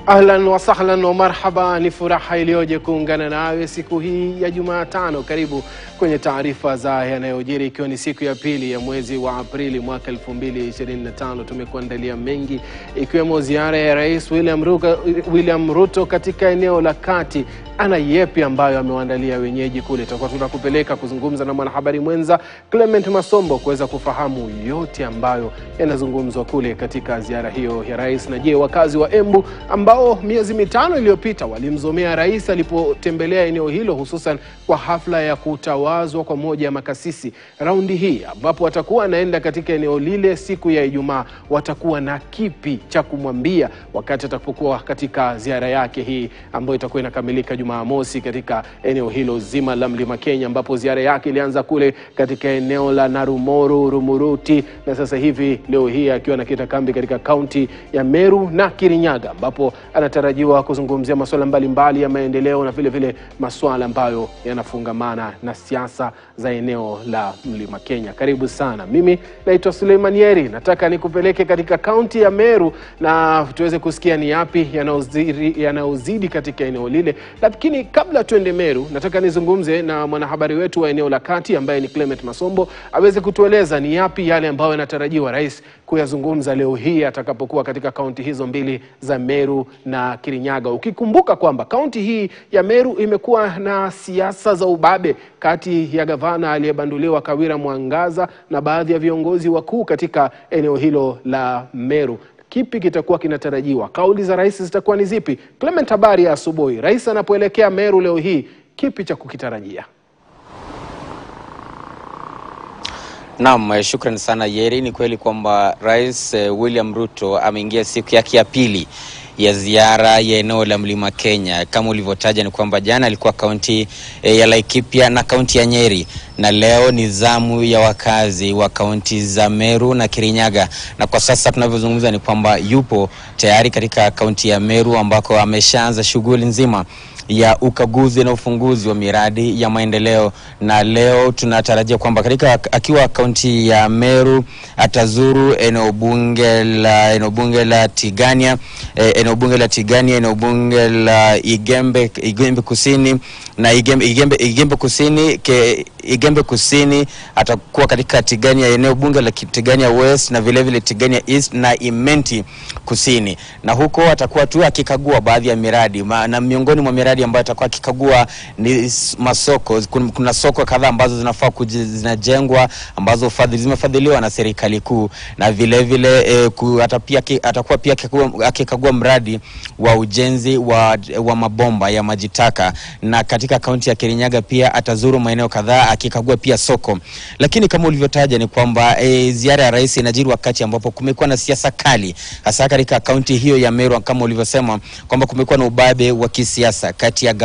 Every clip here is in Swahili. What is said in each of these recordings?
Ahlan wa sahlan wa marhaba, ni furaha iliyoje kuungana nawe siku hii ya Jumatano. Karibu kwenye taarifa za yanayojiri, ikiwa ni siku ya pili ya mwezi wa Aprili mwaka 2025. Tumekuandalia mengi, ikiwemo ziara ya Rais William Ruto katika eneo la Kati. Ana yepi ambayo amewaandalia wenyeji kule? Tutakuwa tunakupeleka kuzungumza na mwanahabari mwenza Clement Masombo kuweza kufahamu yote ambayo yanazungumzwa kule katika ziara hiyo ya rais. Na je, wakazi wa Embu ambao miezi mitano iliyopita walimzomea rais alipotembelea eneo hilo, hususan kwa hafla ya kutawazwa kwa moja ya makasisi, raundi hii ambapo watakuwa naenda katika eneo lile siku ya Ijumaa, watakuwa na kipi cha kumwambia wakati atapokuwa katika ziara yake hii ambayo itakuwa inakamilika Jumamosi katika eneo hilo zima la Mlima Kenya, ambapo ziara yake ilianza kule katika eneo la Narumoru, Rumuruti, na sasa hivi leo hii akiwa nakita kambi katika kaunti ya Meru na Kirinyaga, ambapo anatarajiwa kuzungumzia masuala mbalimbali ya maendeleo na vile vile masuala ambayo yanafungamana na siasa za eneo la Mlima Kenya. Karibu sana. Mimi naitwa Suleiman Yeri. Nataka nikupeleke katika kaunti ya Meru na tuweze kusikia ni yapi yanayozidi katika eneo lile. Lakini kabla tuende Meru, nataka nizungumze na mwanahabari wetu wa eneo la Kati ambaye ni Clement Masombo, aweze kutueleza ni yapi yale ambayo yanatarajiwa rais kuyazungumza leo hii atakapokuwa katika kaunti hizo mbili za Meru na Kirinyaga. Ukikumbuka kwamba kaunti hii ya Meru imekuwa na siasa za ubabe kati ya gavana aliyebanduliwa Kawira Mwangaza na baadhi ya viongozi wakuu katika eneo hilo la Meru. Kipi kitakuwa kinatarajiwa? Kauli za rais zitakuwa ni zipi? Clement, habari ya asubuhi. Rais anapoelekea Meru leo hii, kipi cha kukitarajia? Naam, shukrani sana Yeri. Ni kweli kwamba Rais William Ruto ameingia siku yake ya pili ya ziara ya eneo la Mlima Kenya. Kama ulivyotaja ni kwamba jana alikuwa kaunti ya Laikipia na kaunti ya Nyeri, na leo ni zamu ya wakazi wa kaunti za Meru na Kirinyaga. Na kwa sasa tunavyozungumza ni kwamba yupo tayari katika kaunti ya Meru ambako ameshaanza shughuli nzima ya ukaguzi na ufunguzi wa miradi ya maendeleo, na leo tunatarajia kwamba akiwa kaunti ya Meru atazuru eneo bunge la Tigania, eneo bunge la Igembe Kusini na Igembe Kusini atakuwa katika Tigania, eneo bunge la Tigania West, na vile vile Tigania East na Imenti Kusini. Na huko atakuwa tu akikagua baadhi ya miradi, na miongoni mwa miradi ambayo atakuwa akikagua ni masoko. Kuna soko kadhaa ambazo zinajengwa ambazo zimefadhiliwa na serikali kuu, na vile vile atakuwa pia akikagua mradi wa ujenzi wa mabomba ya majitaka. Na katika kaunti ya Kirinyaga pia atazuru maeneo kadhaa akikagua pia soko. Lakini kama ulivyotaja ni kwamba ziara ya rais inajiri wakati ambapo kumekuwa na siasa kali, hasa katika kaunti hiyo ya Meru, kama ulivyosema kwamba kumekuwa na ubabe wa kisiasa kati ya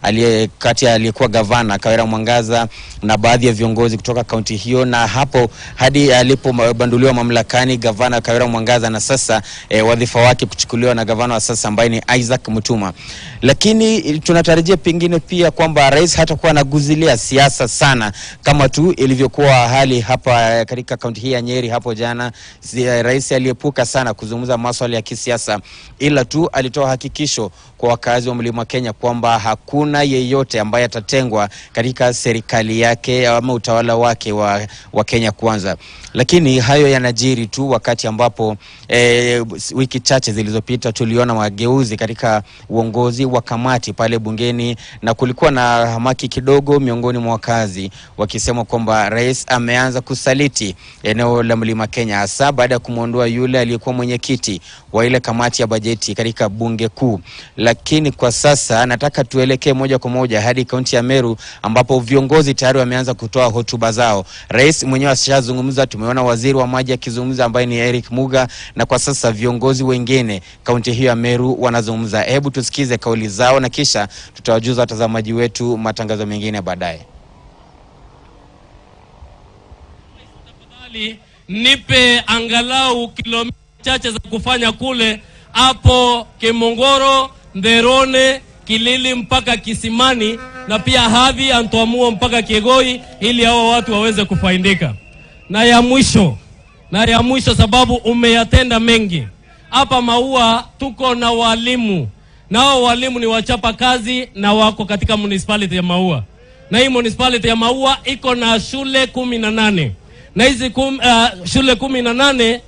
aliyekuwa gavana Kawira Mwangaza na baadhi ya viongozi kutoka kaunti hiyo, na hapo hadi alipobanduliwa mamlakani gavana Kawira Mwangaza, na sasa wadhifa wake kuchukuliwa na gavana wa sasa ambaye ni Isaac Mutuma. Lakini tunatarajia pengine pia kwamba rais hatakuwa anaguzilia siasa sana kama tu ilivyokuwa hali hapa katika kaunti hii ya Nyeri hapo jana. Rais aliepuka sana kuzungumza masuala ya kisiasa, ila tu alitoa hakikisho kwa wakazi wa Mlima Kenya kwamba hakuna yeyote ambaye atatengwa katika serikali yake ama utawala wake wa Kenya Kwanza. Lakini hayo yanajiri tu wakati ambapo wiki chache zilizopita tuliona mageuzi katika uongozi wa kamati pale bungeni, na kulikuwa na hamaki kidogo miongoni mwa wakazi wakisema kwamba rais ameanza kusaliti eneo la Mlima Kenya, hasa baada ya kumuondoa yule aliyekuwa mwenyekiti wa ile kamati ya bajeti katika bunge kuu. Lakini kwa sasa nataka tuelekee moja kwa moja hadi kaunti ya Meru ambapo viongozi tayari wameanza kutoa hotuba zao. Rais mwenyewe ashazungumza, tumeona waziri wa maji akizungumza ambaye ni Eric Muga, na kwa sasa viongozi wengine kaunti hiyo ya Meru wanazungumza. Hebu tusikize kauli zao na kisha tutawajuza watazamaji wetu matangazo mengine baadaye. Tafadhali nipe angalau kilomita chache za kufanya kule hapo Kemongoro, Nderone, Kilili mpaka Kisimani, na pia Hadhi Antoamuo mpaka Kiegoi, ili hao watu waweze kufaidika. Na ya mwisho sababu umeyatenda mengi, hapa Maua tuko na walimu. Nao walimu ni wachapa kazi na wako katika municipality ya Maua. Na hii municipality ya Maua iko na shule 18. Na hizi shule 18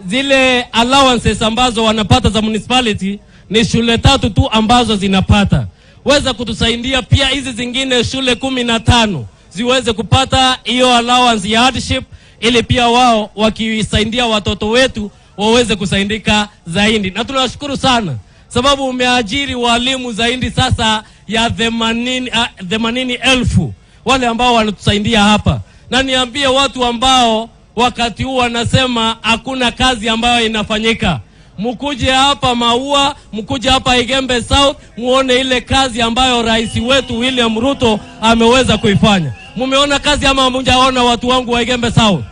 zile allowances ambazo wanapata za municipality ni shule 3 tu ambazo zinapata. Weza kutusaidia pia hizi zingine shule 15 ziweze kupata hiyo allowance ya hardship, ili pia wao wakisaidia watoto wetu waweze kusaidika zaidi. Na tunashukuru sana sababu umeajiri walimu zaidi sasa ya 80,000 wale ambao wanatusaidia hapa. Na niambie watu ambao wakati huu wanasema hakuna kazi ambayo inafanyika, mkuje hapa Maua, mkuje hapa Igembe South, muone ile kazi ambayo rais wetu William Ruto ameweza kuifanya. Mumeona kazi ama mjaona watu wangu wa Igembe South?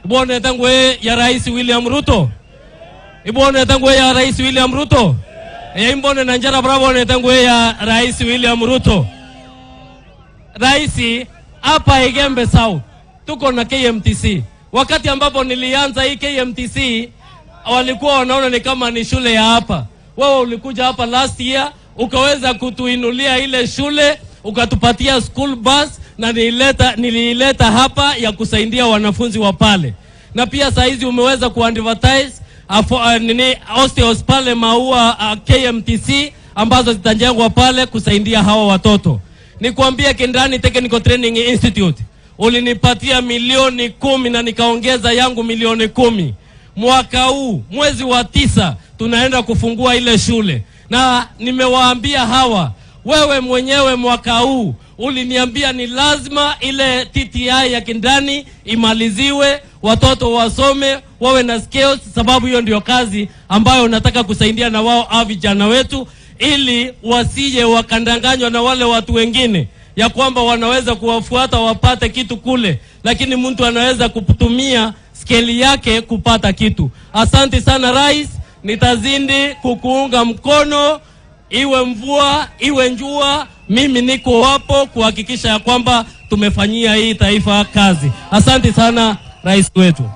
Ibone tangu ya rais William Ruto. Ibone tangu ya rais William Ruto. Imbone na njara bravo ne tangu ya rais William Ruto. Rais hapa Igembe South tuko na KMTC. Wakati ambapo nilianza hii KMTC walikuwa wanaona ni kama ni shule ya hapa. Wewe ulikuja hapa last year ukaweza kutuinulia ile shule, ukatupatia school bus na nilileta hapa ya kusaidia wanafunzi wa pale. Na pia saa hizi umeweza kuadvertise hostels pale Maua KMTC ambazo zitajengwa pale kusaidia hawa watoto. Nikwambia Kendani Technical Training Institute ulinipatia milioni 10 na nikaongeza yangu milioni 10. Mwaka huu mwezi wa 9 tunaenda kufungua ile shule. Na nimewaambia hawa, wewe mwenyewe mwaka huu uliniambia ni lazima ile TTI ya Kendani imaliziwe, watoto wasome, wawe na skills, sababu hiyo ndio kazi ambayo nataka kusaidia na wao vijana wetu, ili wasije wakandanganywa na wale watu wengine ya kwamba wanaweza kuwafuata wapate kitu kule, lakini mtu anaweza kutumia skeli yake kupata kitu. Asante sana rais, nitazidi kukuunga mkono, iwe mvua, iwe njua, mimi niko hapo kuhakikisha ya kwamba tumefanyia hii taifa kazi. Asante sana rais wetu.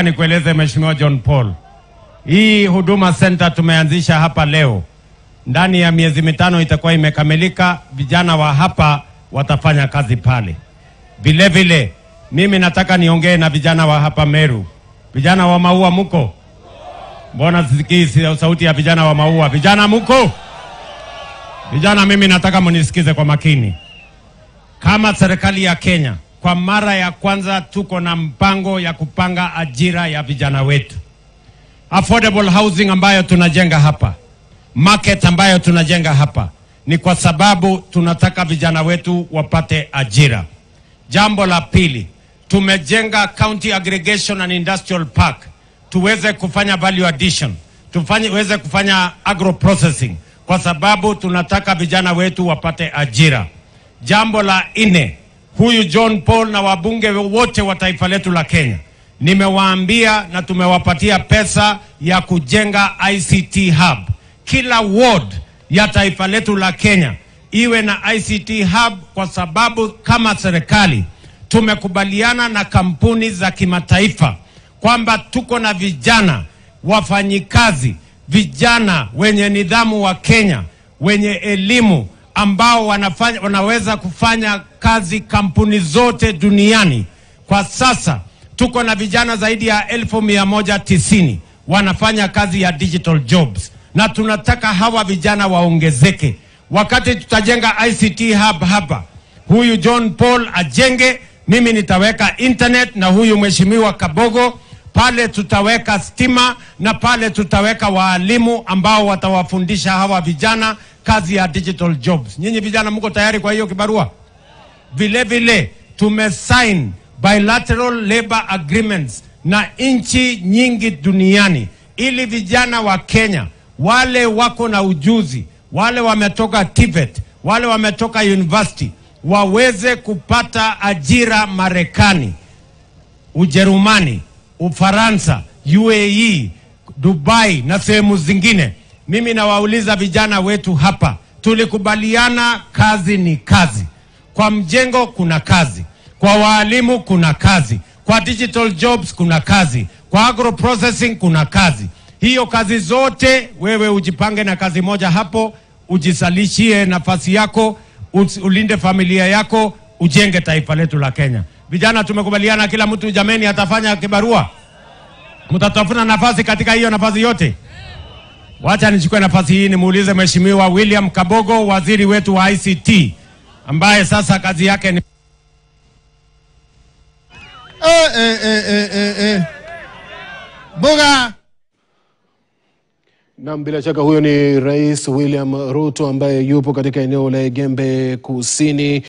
Nikueleze Mheshimiwa John Paul, hii Huduma Center tumeanzisha hapa leo. Ndani ya miezi 5 itakuwa imekamilika, vijana wa hapa watafanya kazi pale. Vile vile mimi nataka niongee na vijana wa hapa Meru. Vijana wa Maua muko? Mbona sisikii sauti ya vijana wa Maua? Vijana muko? Vijana, mimi nataka munisikize kwa makini. Kama serikali ya Kenya, kwa mara ya kwanza tuko na mpango ya kupanga ajira ya vijana wetu. Affordable housing ambayo tunajenga hapa, market ambayo tunajenga hapa, ni kwa sababu tunataka vijana wetu wapate ajira. Jambo la pili, tumejenga County Aggregation and Industrial Park tuweze kufanya value addition, tuweze kufanya agro processing, kwa sababu tunataka vijana wetu wapate ajira. Jambo la 4, huyu John Paul na wabunge wote wa taifa letu la Kenya, nimewaambia na tumewapatia pesa ya kujenga ICT hub. Kila ward ya taifa letu la Kenya iwe na ICT hub, kwa sababu kama serikali tumekubaliana na kampuni za kimataifa kwamba tuko na vijana wafanyikazi, vijana wenye nidhamu wa Kenya, wenye elimu, ambao wanaweza kufanya kazi kampuni zote duniani. Kwa sasa tuko na vijana zaidi ya 1190 wanafanya kazi ya digital jobs, na tunataka hawa vijana waongezeke. Wakati tutajenga ICT hub hapa, huyu John Paul ajenge, mimi nitaweka internet, na huyu mheshimiwa Kabogo pale tutaweka stima, na pale tutaweka waalimu ambao watawafundisha hawa vijana kazi ya digital jobs. Nyinyi vijana mko tayari kwa hiyo kibarua? Vile vile tumesign bilateral labor agreements na nchi nyingi duniani, ili vijana wa Kenya wale wako na ujuzi, wale wametoka TVET, wale wametoka university, waweze kupata ajira Marekani, Ujerumani, Ufaransa, UAE, Dubai na sehemu zingine. Mimi nawauliza vijana wetu hapa, tulikubaliana kazi ni kazi. Kwa mjengo kuna kazi, kwa walimu kuna kazi, kwa digital jobs kuna kazi, kwa agro processing kuna kazi. Hiyo kazi zote wewe ujipange na kazi moja hapo, ujisalishie nafasi yako, ulinde familia yako, ujenge taifa letu la Kenya. Vijana tumekubaliana kila mtu jameni atafanya kibarua. Mtatafuna nafasi katika hiyo nafasi yote. Wacha nichukue nafasi hii nimuulize Mheshimiwa William Kabogo, waziri wetu wa ICT, ambaye sasa kazi yake ni Boga. Na bila shaka huyo ni Rais William Ruto ambaye yupo katika eneo la Gembe Kusini.